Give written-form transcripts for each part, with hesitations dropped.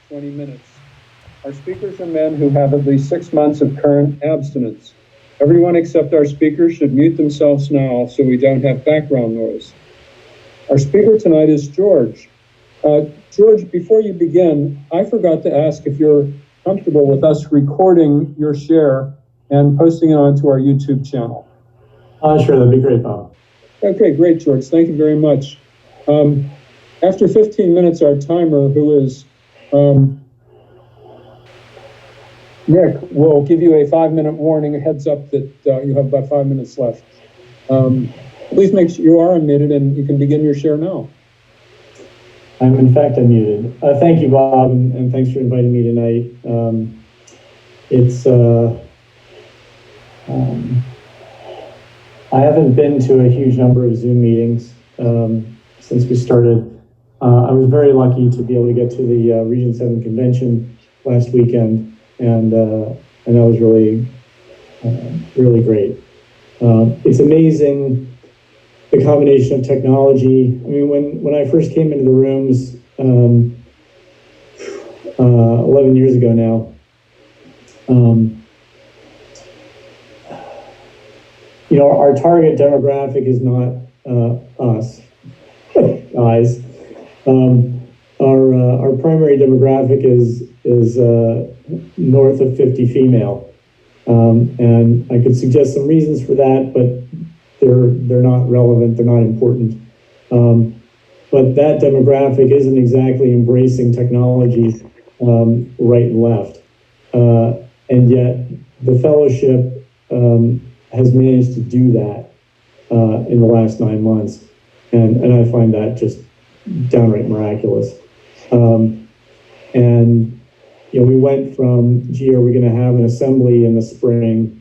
20 minutes. Our speakers are men who have at least 6 months of current abstinence. Everyone except our speakers should mute themselves now so we don't have background noise. Our speaker tonight is George. George, before you begin, I forgot to ask if you're comfortable with us recording your share and posting it onto our YouTube channel. Sure, that'd be great, Bob. Okay, great, George. Thank you very much. After 15 minutes, our timer, who is Nick, will give you a 5-minute warning, a heads up that you have about 5 minutes left. Please make sure you are unmuted and you can begin your share now. I'm in fact unmuted. Thank you, Bob, and thanks for inviting me tonight. I haven't been to a huge number of Zoom meetings since we started. I was very lucky to be able to get to the Region 7 convention last weekend, and that was really, really great. It's amazing the combination of technology. I mean, when I first came into the rooms 11 years ago now, our target demographic is not us guys. Our primary demographic is north of 50 female, and I could suggest some reasons for that, but they're not relevant, they're not important. But that demographic isn't exactly embracing technology right and left, and yet the fellowship has managed to do that in the last 9 months, and I find that just downright miraculous. And we went from, gee, are we going to have an assembly in the spring,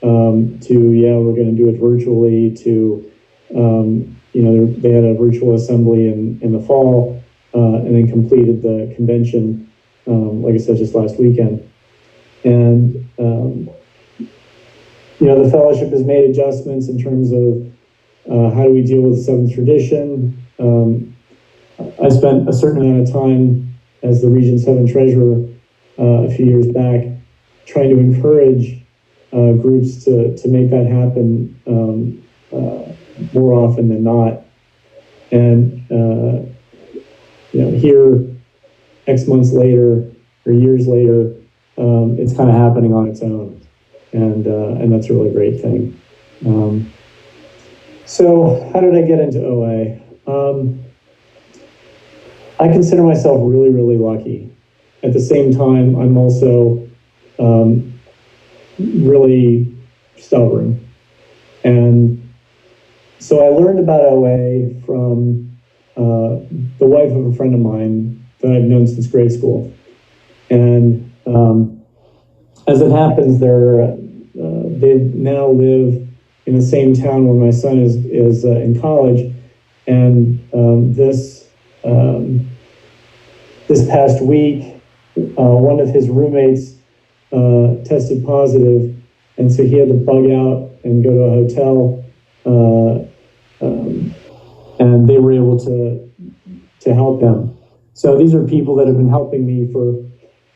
to, yeah, we're going to do it virtually, to, they had a virtual assembly in the fall, and then completed the convention, like I said, just last weekend. And, the fellowship has made adjustments in terms of how do we deal with the seventh tradition. I spent a certain amount of time as the Region 7 treasurer a few years back trying to encourage groups to make that happen more often than not. And, here, X months later or years later, it's kind of happening on its own. And that's a really great thing. So how did I get into OA? I consider myself really, really lucky. At the same time, I'm also really stubborn. And so I learned about OA from the wife of a friend of mine that I've known since grade school. And as it happens, they now live in the same town where my son is in college. And this past week, one of his roommates tested positive, and so he had to bug out and go to a hotel, and they were able to help him. So these are people that have been helping me for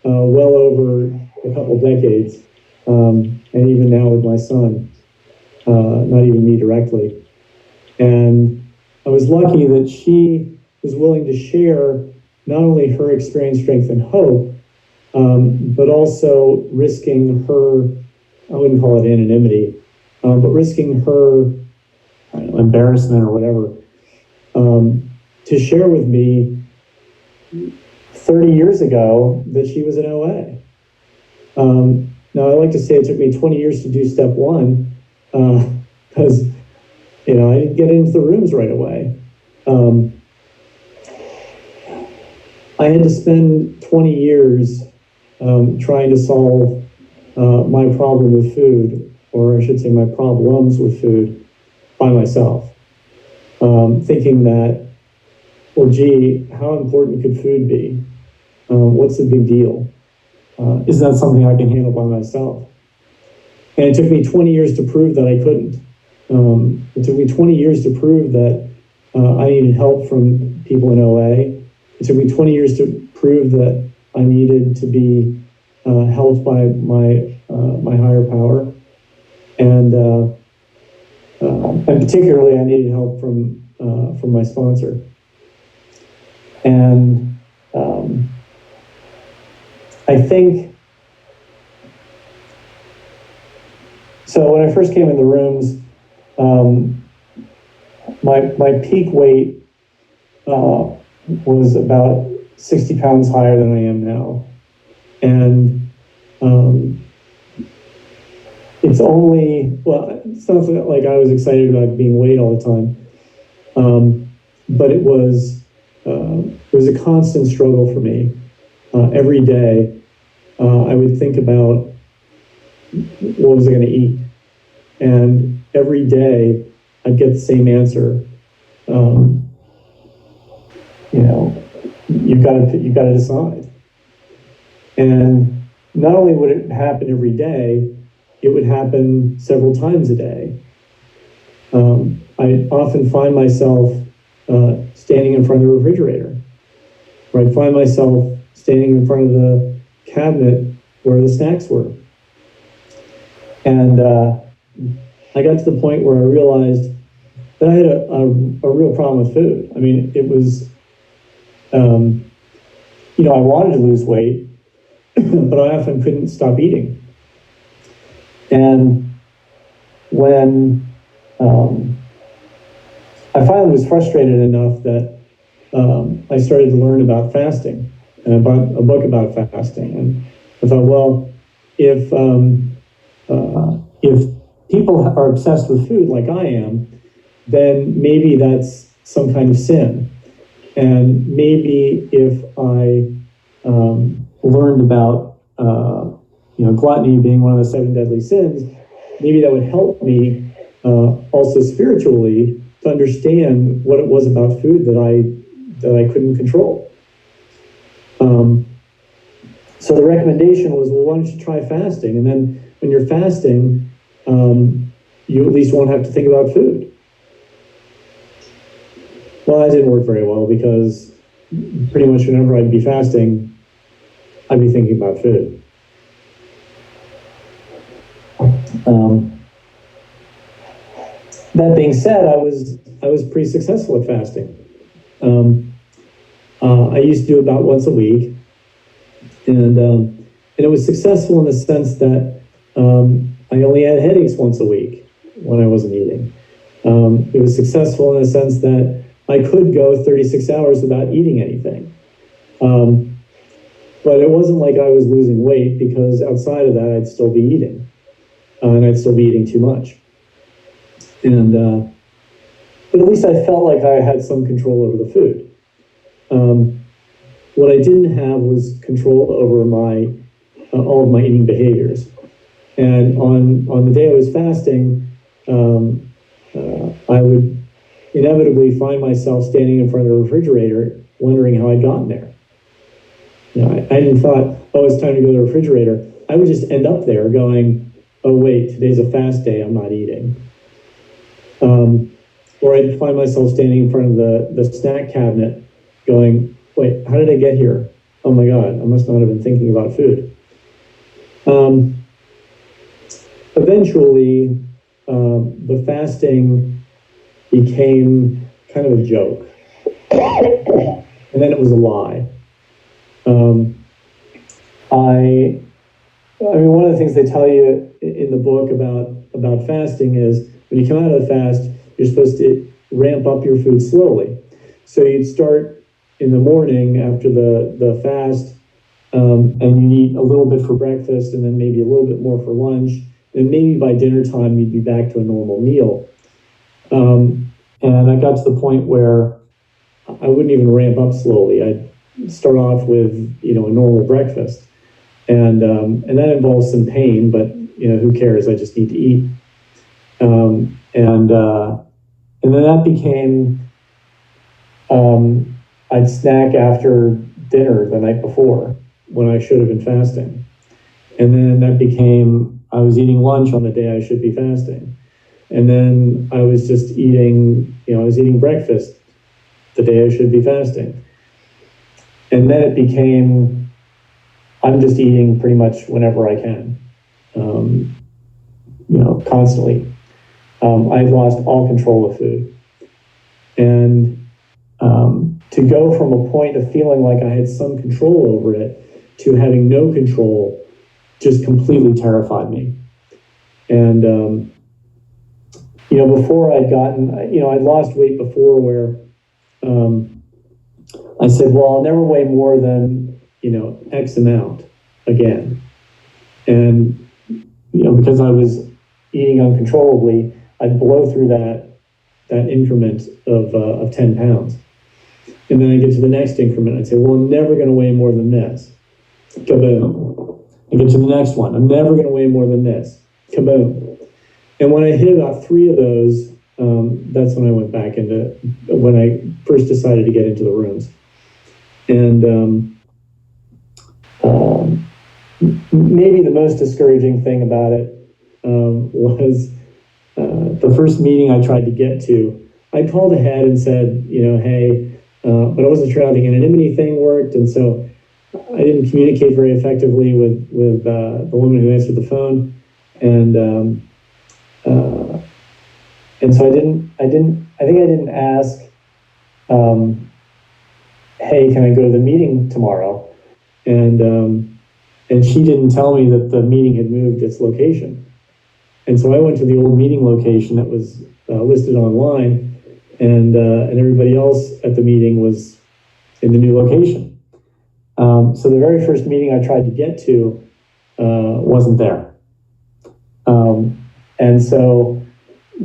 well over a couple decades, and even now with my son, not even me directly. And I was lucky that she was willing to share not only her experience, strength, and hope, but also risking her, I wouldn't call it anonymity, but risking her embarrassment or whatever, to share with me 30 years ago that she was in OA. Now, I like to say it took me 20 years to do step one, because, I didn't get into the rooms right away. I had to spend 20 years trying to solve my problem with food, or I should say my problems with food, by myself. Thinking that, well, gee, how important could food be? What's the big deal? Is that something I can handle by myself? And it took me 20 years to prove that I couldn't. It took me 20 years to prove that I needed help from people in OA. It took me 20 years to prove that I needed to be helped by my higher power, and particularly I needed help from my sponsor. And I think so. When I first came in the rooms, my peak weight was about 60 pounds higher than I am now. And it's only, well, it's not like I was excited about being weighed all the time, but it was a constant struggle for me. Every day, I would think about what was I going to eat, and every day I'd get the same answer. You've got to decide. And not only would it happen every day, it would happen several times a day. I often find myself standing in front of the refrigerator, or I'd find myself standing in front of the cabinet where the snacks were. And I got to the point where I realized that I had a real problem with food. I mean, it was, I wanted to lose weight, but I often couldn't stop eating. And when I finally was frustrated enough that I started to learn about fasting, and I bought a book about fasting. And I thought, well, if people are obsessed with food like I am, then maybe that's some kind of sin. And maybe if I learned about gluttony being one of the 7 deadly sins, maybe that would help me also spiritually to understand what it was about food that I couldn't control. So the recommendation was, well, why don't you try fasting? And then when you're fasting, you at least won't have to think about food. Well, that didn't work very well, because pretty much whenever I'd be fasting, I'd be thinking about food. That being said, I was pretty successful at fasting. I used to do about once a week, and it was successful in the sense that I only had headaches once a week when I wasn't eating. It was successful in the sense that I could go 36 hours without eating anything. But it wasn't like I was losing weight, because outside of that, I'd still be eating. And I'd still be eating too much. And but at least I felt like I had some control over the food. What I didn't have was control over all of my eating behaviors. And on the day I was fasting, I would inevitably find myself standing in front of the refrigerator, wondering how I'd gotten there. I hadn't thought, oh, it's time to go to the refrigerator. I would just end up there going, oh, wait, today's a fast day, I'm not eating. Or I'd find myself standing in front of the snack cabinet going, wait, how did I get here? Oh my God, I must not have been thinking about food. Eventually, the fasting became kind of a joke. And then it was a lie. I mean, one of the things they tell you in the book about fasting is when you come out of the fast, you're supposed to ramp up your food slowly. So you'd start in the morning after the fast, and you eat a little bit for breakfast, and then maybe a little bit more for lunch, and maybe by dinner time you'd be back to a normal meal. And I got to the point where I wouldn't even ramp up slowly. I'd start off with a normal breakfast, and that involves some pain, but who cares? I just need to eat. And then that became I'd snack after dinner the night before when I should have been fasting, and then that became I was eating lunch on the day I should be fasting, and then I was just eating I was eating breakfast the day I should be fasting, and then it became I'm just eating pretty much whenever I can, constantly. I've lost all control of food. And to go from a point of feeling like I had some control over it to having no control just completely terrified me. And, before I'd gotten, I'd lost weight before where I said, well, I'll never weigh more than, X amount again. And, because I was eating uncontrollably, I'd blow through that increment of 10 pounds. And then I get to the next increment. I'd say, well, I'm never going to weigh more than this. Kaboom. I get to the next one. I'm never going to weigh more than this. Kaboom. And when I hit about 3 of those, that's when I went back when I first decided to get into the rooms. And maybe the most discouraging thing about it was the first meeting I tried to get to. I called ahead and said, hey, but I wasn't sure how the anonymity thing worked, and so I didn't communicate very effectively with the woman who answered the phone, and so I think I didn't ask, hey, can I go to the meeting tomorrow? And she didn't tell me that the meeting had moved its location. And so I went to the old meeting location that was listed online, and everybody else at the meeting was in the new location. So the very first meeting I tried to get to wasn't there. And so,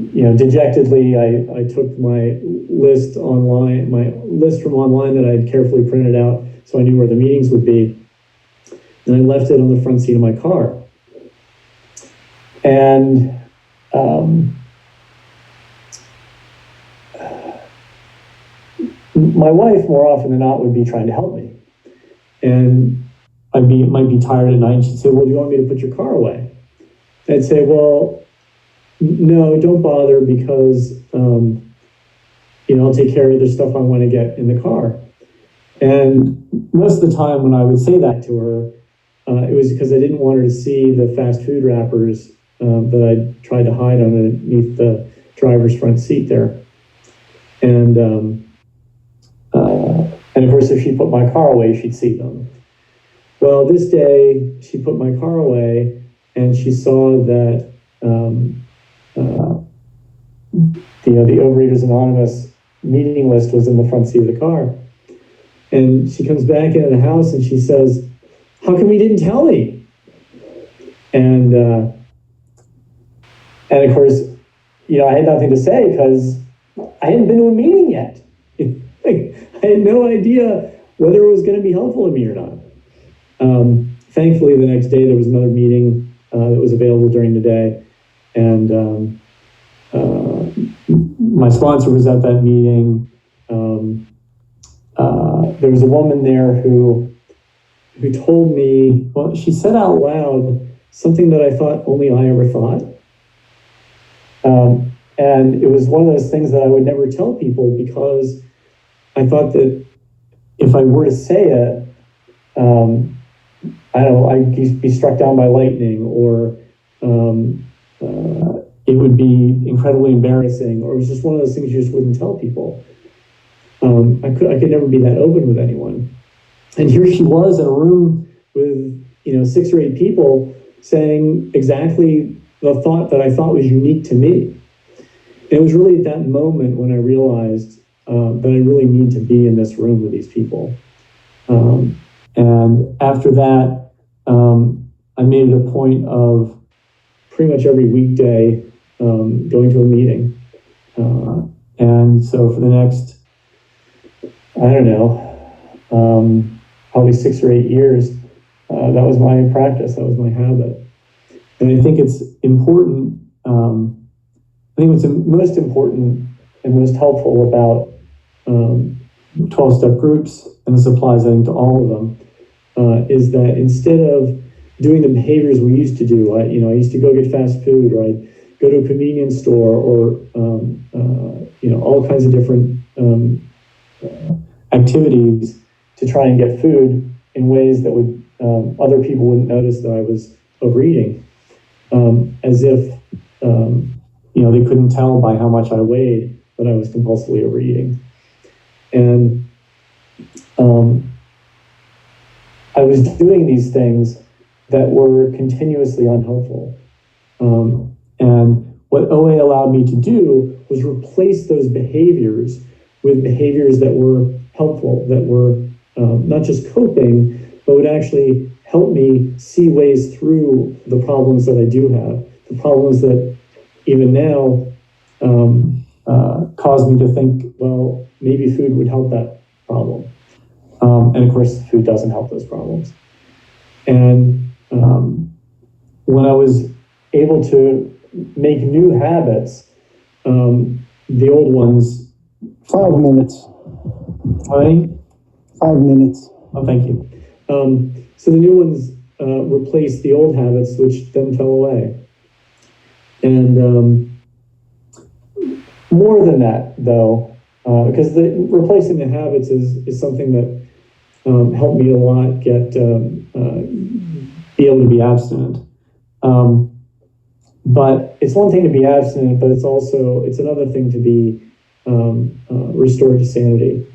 dejectedly, I took my list from online that I had carefully printed out so I knew where the meetings would be, and I left it on the front seat of my car. And my wife, more often than not, would be trying to help me. And might be tired at night, and she'd say, well, do you want me to put your car away? And I'd say, well, no, don't bother, because, I'll take care of the stuff I want to get in the car. And most of the time when I would say that to her, it was because I didn't want her to see the fast food wrappers that I tried to hide underneath the driver's front seat there. And of course, if she put my car away, she'd see them. Well, this day, she put my car away, and she saw that the Overeaters Anonymous meeting list was in the front seat of the car. And she comes back into the house, and she says, how come you didn't tell me? And of course, I had nothing to say because I hadn't been to a meeting yet. I had no idea whether it was going to be helpful to me or not. Thankfully, the next day there was another meeting that was available during the day, and my sponsor was at that meeting. There was a woman there who told me, well, she said out loud something that I thought only I ever thought. And it was one of those things that I would never tell people, because I thought that if I were to say it, I'd be struck down by lightning, or it would be incredibly embarrassing, or it was just one of those things you just wouldn't tell people. I could never be that open with anyone. And here she was in a room with 6 or 8 people saying exactly the thought that I thought was unique to me. And it was really at that moment when I realized that I really need to be in this room with these people. And after that, I made it a point of pretty much every weekday going to a meeting. And so for the next, probably 6 or 8 years, that was my practice, that was my habit. And I think it's important, I think what's most important and most helpful about 12-step groups, and this applies, I think, to all of them, is that instead of doing the behaviors we used to do, I used to go get fast food, or I'd go to a convenience store, or all kinds of different activities to try and get food. in ways that would other people wouldn't notice that I was overeating, as if they couldn't tell by how much I weighed that I was compulsively overeating. And I was doing these things that were continuously unhelpful. And what OA allowed me to do was replace those behaviors with behaviors that were helpful, that were not just coping, but would actually help me see ways through the problems that I do have, the problems that even now cause me to think, well, maybe food would help that problem. And of course, food doesn't help those problems. And when I was able to make new habits, the old ones... 5 minutes. How many? 5 minutes. Oh, thank you. So the new ones replaced the old habits, which then fell away. And more than that, though, because replacing the habits is something that helped me a lot be able to be abstinent. But it's one thing to be abstinent, but it's another thing to be restored to sanity.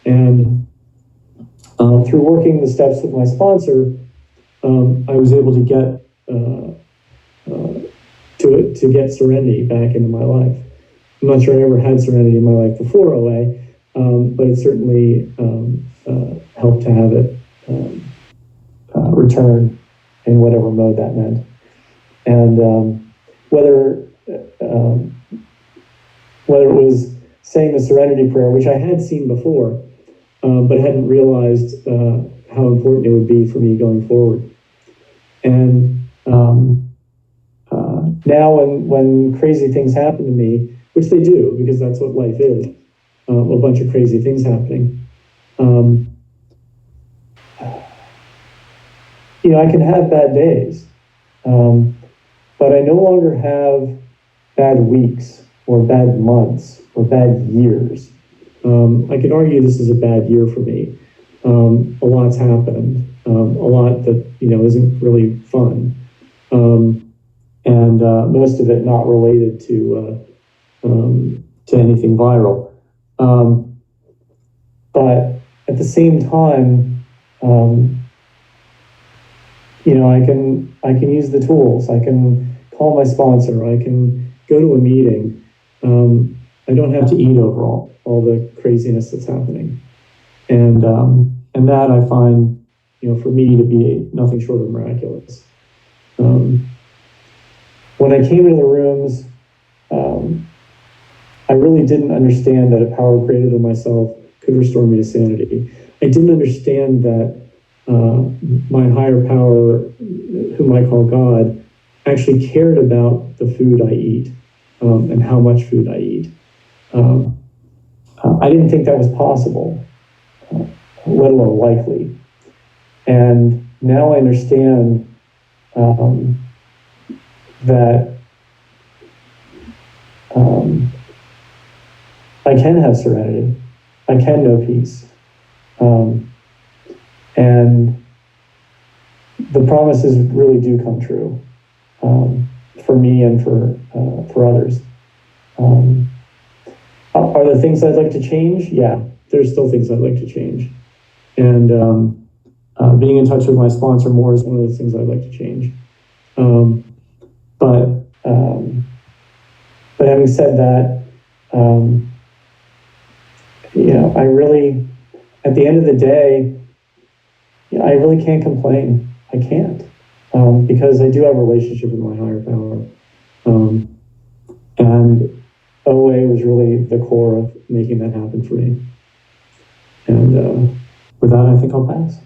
And through working the steps with my sponsor, I was able to get serenity back into my life. I'm not sure I ever had serenity in my life before OA, but it certainly helped to have it return in whatever mode that meant. And whether it was saying the serenity prayer, which I had seen before, but hadn't realized how important it would be for me going forward. And now when crazy things happen to me, which they do, because that's what life is, a bunch of crazy things happening, I can have bad days, but I no longer have bad weeks or bad months or bad years. I could argue this is a bad year for me. A lot's happened, a lot that isn't really fun, and most of it not related to anything viral. But at the same time, I can use the tools. I can call my sponsor. I can go to a meeting. I don't have to eat over all the craziness that's happening. And that I find, for me to be nothing short of miraculous. When I came into the rooms, I really didn't understand that a power greater than myself could restore me to sanity. I didn't understand that my higher power, whom I call God, actually cared about the food I eat and how much food I eat. I didn't think that was possible, let alone likely. And now I understand that I can have serenity. I can know peace. And the promises really do come true for me and for others. Are there things I'd like to change? Yeah, there's still things I'd like to change. And being in touch with my sponsor more is one of the things I'd like to change. But having said that, I really, at the end of the day, I really can't complain. I can't, because I do have a relationship with my higher power. And OA was really the core of making that happen for me. And with that, I think I'll pass.